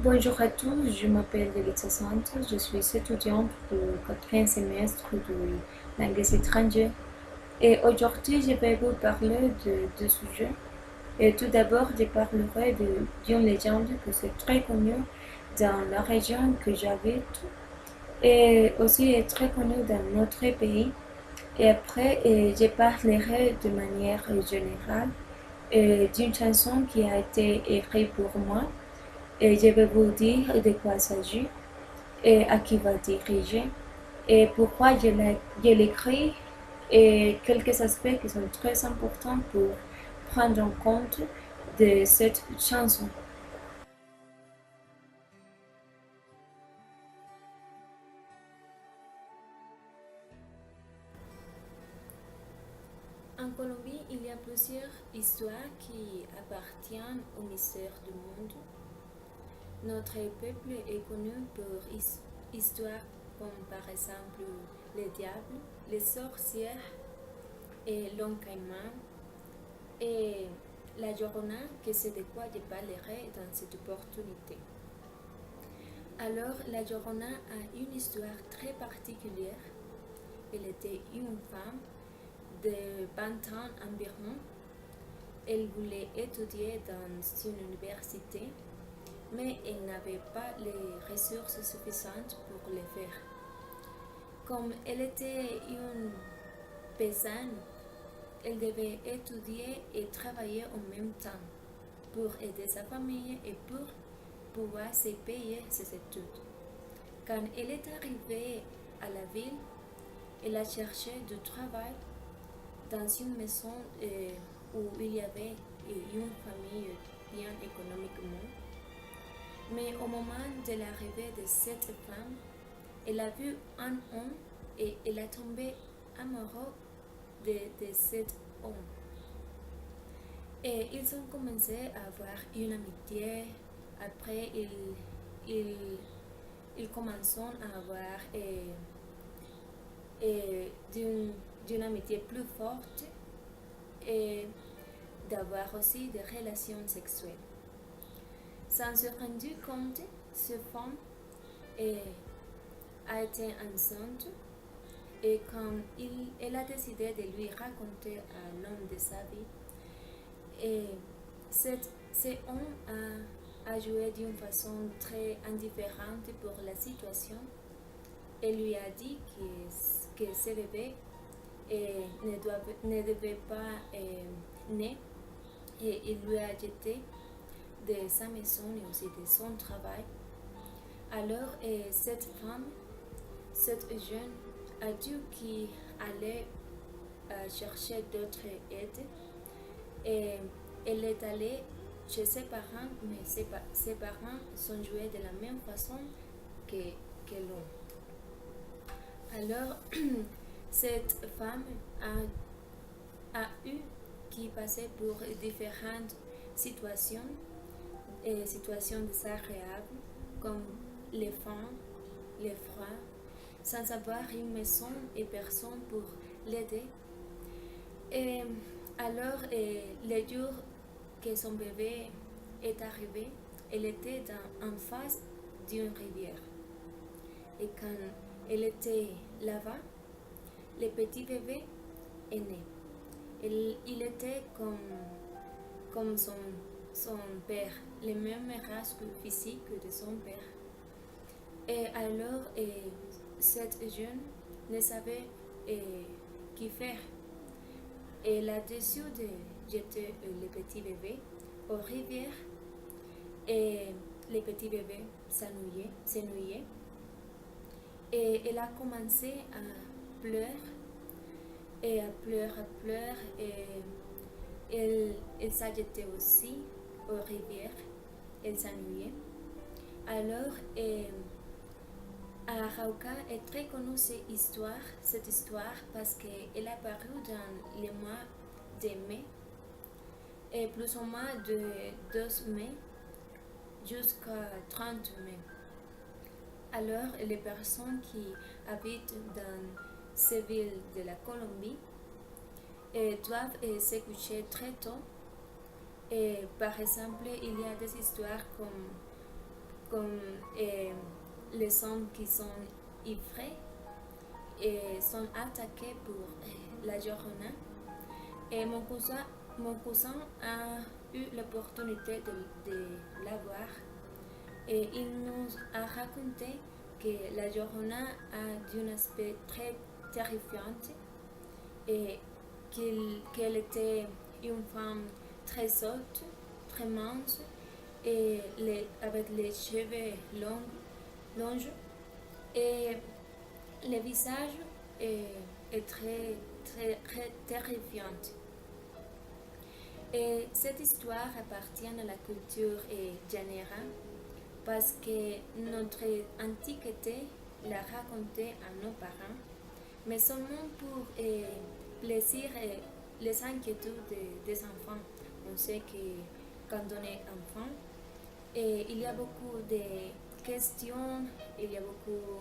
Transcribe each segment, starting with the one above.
Bonjour à tous, je m'appelle Delitza Santos, je suis étudiante au quatrième semestre de langues étrangères et aujourd'hui je vais vous parler de deux sujets. Et tout d'abord, je parlerai d'une légende que c'est très connue dans la région que j'habite et aussi est très connue dans notre pays. Et après, je parlerai de manière générale d'une chanson qui a été écrite pour moi et je vais vous dire de quoi il s'agit et à qui va diriger et pourquoi je l'écris et quelques aspects qui sont très importants pour prendre en compte de cette chanson. En Colombie, il y a plusieurs histoires qui appartiennent au mystère du monde. Notre peuple est connu pour histoires comme par exemple les diables, les sorcières et l'encaïman et la Llorona, que c'est de quoi je parlerai dans cette opportunité. Alors, la Llorona a une histoire très particulière. Elle était une femme de 20 ans environ. Elle voulait étudier dans une université, mais elle n'avait pas les ressources suffisantes pour le faire. Comme elle était une paysanne, elle devait étudier et travailler en même temps pour aider sa famille et pour pouvoir se payer ses études. Quand elle est arrivée à la ville, elle a cherché du travail dans une maison où il y avait une famille bien économiquement. Mais au moment de l'arrivée de cette femme, elle a vu un homme et elle a tombé amoureux de cet homme. Et ils ont commencé à avoir une amitié. Après, ils commencent à avoir d'une amitié plus forte et d'avoir aussi des relations sexuelles. Sans se rendre compte, cette femme a été enceinte et quand elle a décidé de lui raconter à l'homme de sa vie, et cet homme a joué d'une façon très indifférente pour la situation. Elle lui a dit que ce bébé ne devait pas naître et il lui a jeté de sa maison et aussi de son travail. Alors cette femme, cette jeune, a dit qu'il allait chercher d'autres aides et elle est allée chez ses parents, mais ses parents sont joués de la même façon que l'homme. Alors, cette femme a eu qui passer pour différentes situations, situations désagréables, comme les faim, les froid, sans avoir une maison et personne pour l'aider. Et alors, le jour que son bébé est arrivé, elle était en face d'une rivière. Et quand elle était là-bas, le petit bébé est né. Il était comme son père, le même race physique de son père. Et alors, cette jeune ne savait qu'y faire. Elle a décidé de jeter le petit bébé aux rivières et le petit bébé s'ennuyait. Et elle a commencé à pleurer et à pleurer et elle s'est jetée aussi aux rivières. Elle s'ennuyait. Alors, Arauca est très connue cette histoire parce qu'elle est apparue dans le mois de mai et plus ou moins de 12 mai jusqu'à 30 mai. Alors, les personnes qui habitent dans ces villes de la Colombie doivent se coucher très tôt. Et par exemple, il y a des histoires comme comme les hommes qui sont ivres et sont attaqués pour la journée. Et mon cousin a eu l'opportunité de la voir et il nous a raconté que la journée a d'un aspect très terrifiant et qu'elle était une femme très haute, très mince et avec les cheveux longs et le visage est très terrifiant. Et cette histoire appartient à la culture générale parce que notre antiquité l'a racontée à nos parents, mais seulement pour plaisir et les inquiétudes des enfants. On sait que quand on est enfant, il y a beaucoup de questions, il y a beaucoup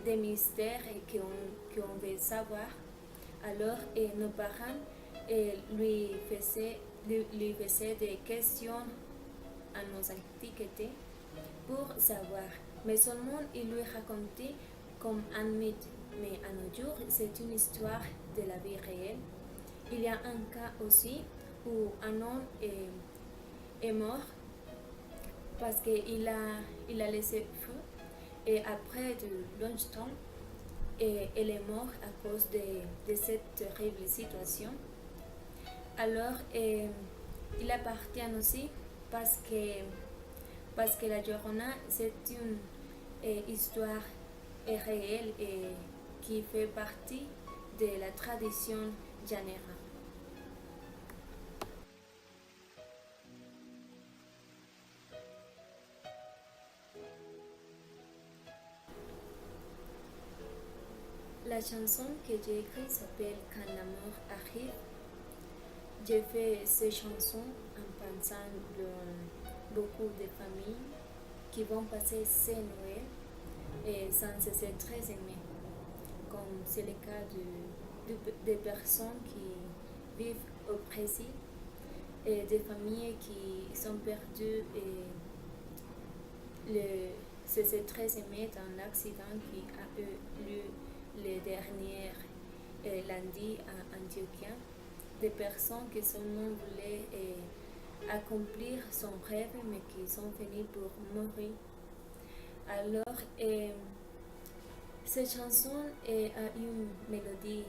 de mystères qu'on veut savoir. Alors, nos parents lui faisaient des questions à nos antiquités pour savoir. Mais seulement il lui racontait comme un mythe. Mais à nos jours, c'est une histoire de la vie réelle. Il y a un cas aussi où un homme est mort parce il a laissé feu et après de longtemps, elle est morte à cause de cette terrible situation. Alors, il appartient aussi parce que la Llorona, c'est une histoire réelle et qui fait partie de la tradition llanera. La chanson que j'ai écrite s'appelle Quand l'amour arrive. J'ai fait ces chansons en pensant dans beaucoup de familles qui vont passer ces Noël et sans cesser très aimées, comme c'est le cas des personnes qui vivent au Brésil et des familles qui sont perdues et c'est très aimé dans l'accident qui a eu lieu le dernier lundi à Antioquia. Des personnes qui seulement voulaient accomplir son rêve mais qui sont finies pour mourir. Alors, cette chanson a une mélodie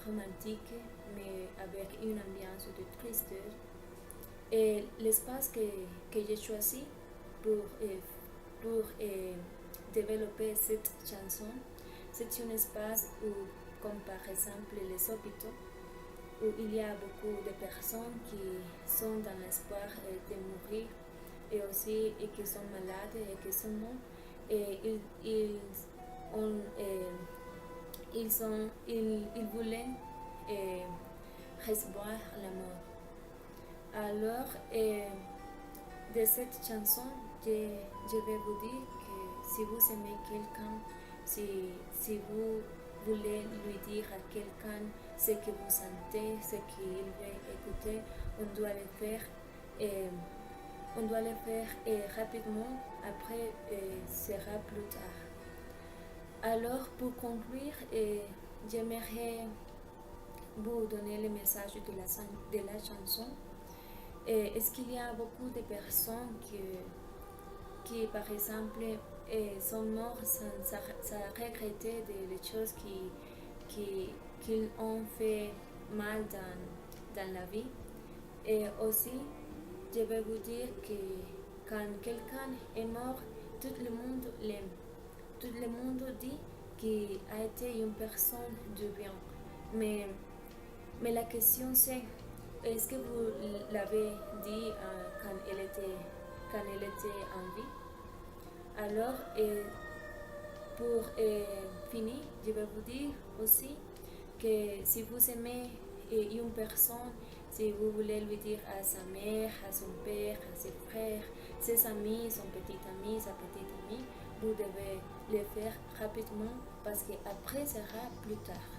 romantique mais avec une ambiance de tristesse. Et l'espace que j'ai choisi pour développer cette chanson, c'est un espace où, comme par exemple les hôpitaux, où il y a beaucoup de personnes qui sont dans l'espoir de mourir et aussi et qui sont malades et qui sont morts et ils voulaient recevoir la mort. Alors, de cette chanson, je vais vous dire que si vous aimez quelqu'un, si vous voulez lui dire à quelqu'un ce que vous sentez, ce qu'il veut écouter, on doit le faire. Rapidement, après sera plus tard. Alors, pour conclure, j'aimerais vous donner le message de la chanson. Est-ce qu'il y a beaucoup de personnes qui par exemple, sont mortes sans regretter les choses qu'ils ont fait mal dans la vie? Et aussi, je vais vous dire que quand quelqu'un est mort, tout le monde l'aime. Tout le monde dit qu'il a été une personne de bien. Mais la question c'est, est-ce que vous l'avez dit quand elle était en vie? Alors, pour finir, je vais vous dire aussi que si vous aimez une personne, si vous voulez lui dire à sa mère, à son père, à ses frères, ses amis, son petit ami, sa petite amie, vous devez le faire rapidement parce qu'après sera plus tard.